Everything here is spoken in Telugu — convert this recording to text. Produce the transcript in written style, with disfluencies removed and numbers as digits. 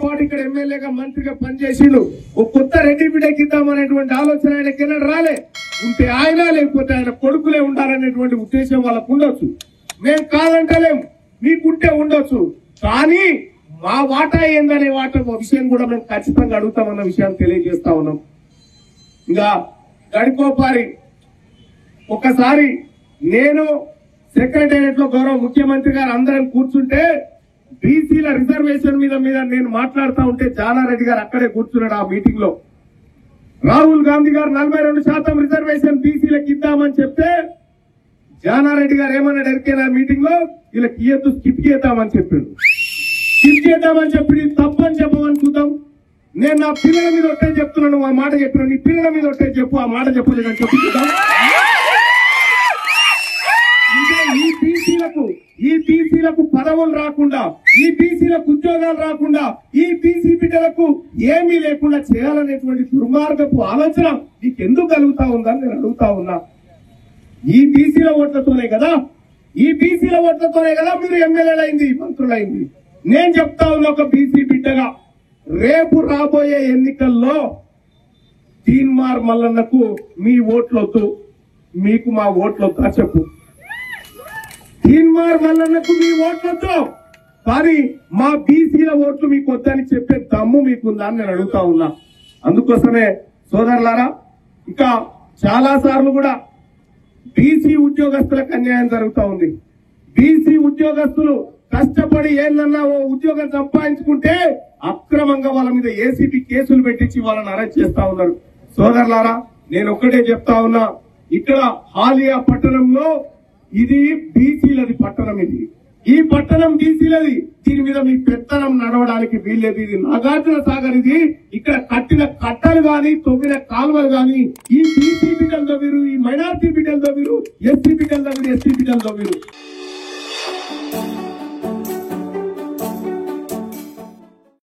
పాటు ఇక్కడ ఎమ్మెల్యేగా మంత్రిగా పనిచేసిండు. ఒక కొత్త రెడ్డి బిడ్డకి ఇద్దామనేటువంటి ఆలోచన ఆయనకి రాలే. ఉంటే ఆయన లేకపోతే ఆయన కొడుకులే ఉండాలనేటువంటి ఉద్దేశం వాళ్ళకు ఉండొచ్చు. మేము కాదంటలేము, మీకుంటే ఉండొచ్చు. కానీ మా వాటా ఏందనే విషయం కూడా మేము ఖచ్చితంగా అడుగుతామన్న విషయాన్ని తెలియజేస్తా ఉన్నాం. ఇంకా గడికోపారి ఒకసారి నేను సెక్రటేరియట్ లో గౌరవ ముఖ్యమంత్రి గారు అందరం కూర్చుంటే బీసీల రిజర్వేషన్ మీద నేను మాట్లాడుతూ ఉంటే జానారెడ్డి గారు అక్కడే కూర్చున్నాడు ఆ మీటింగ్ లో. రాహుల్ గాంధీ గారు 42% రిజర్వేషన్ బీసీలకు ఇద్దామని చెప్తే జానారెడ్డి గారు ఏమన్నాడు ఎరికేనా మీటింగ్ లో, వీళ్ళకి ఇయ్యద్దు, స్కిప్ చేద్దామని చెప్పిండు. స్కిప్ చేద్దామని చెప్పి తప్పని చెప్పమని చూద్దాం. నేను నా పిల్లల మీద ఒట్టే చెప్తున్నాను, ఆ మాట చెప్పినాను. నీ పిల్లల మీద ఒట్టే చెప్పు, ఆ మాట చెప్పలేదని చెప్పి చూద్దాం. ఈ బీసీలకు పదవులు రాకుండా, ఈ బీసీలకు ఉద్యోగాలు రాకుండా, ఈ బీసీ బిడ్డలకు ఏమీ లేకుండా చేయాలనేటువంటి దుర్మార్గపు ఆలోచన నీకెందుకు కలుగుతా ఉందని నేను అడుగుతా ఉన్నా. ఈ బీసీల ఓట్లతోనే కదా మీరు ఎమ్మెల్యేలైంది, మంత్రులైంది. నేను చెప్తా ఉన్నా ఒక బీసీ బిడ్డగా, రేపు రాబోయే ఎన్నికల్లో తీన్మార్ మల్లన్నకు మీ ఓట్లొద్దు, మీకు మా ఓట్లొద్దా చెప్పు. తీన్మార్ మల్లన్నకు మీ ఓట్లొద్దు, కానీ మా బీసీల ఓట్లు మీకు వద్దని చెప్పే దమ్ము మీకుందా అని నేను అడుగుతా ఉన్నా. అందుకోసమే సోదరులారా, ఇంకా చాలా సార్లు కూడా బీసీ ఉద్యోగస్తులకు అన్యాయం జరుగుతా ఉంది. బీసీ ఉద్యోగస్తులు కష్టపడి ఏందన్నా ఓ ఉద్యోగం సంపాదించుకుంటే అక్రమంగా వాళ్ళ మీద ఏసీబీ కేసులు పెట్టించి వాళ్ళని అరెస్ట్ చేస్తా ఉన్నారు. సోదరులారా, నేను ఒక్కటే చెప్తా ఉన్నా, ఇక్కడ హాలియా పట్టణంలో ఇది బీసీలది పట్టణం, ఈ పట్టణం బీసీలది. దీని మీద మీ పెత్తనం నడవడానికి వీల్లేదు. ఇది నాగార్జున సాగర్, ఇది ఇక్కడ కట్టిన కట్టలు గాని, తొవ్విన కాలువలు గాని ఈ బీసీ బిడ్డలతో వీరు, ఈ మైనార్టీ బిడ్డలతో వీరు, ఎస్సీ బిడ్డలతో వీరు, ఎస్టీ బిడ్డలతో వీరు.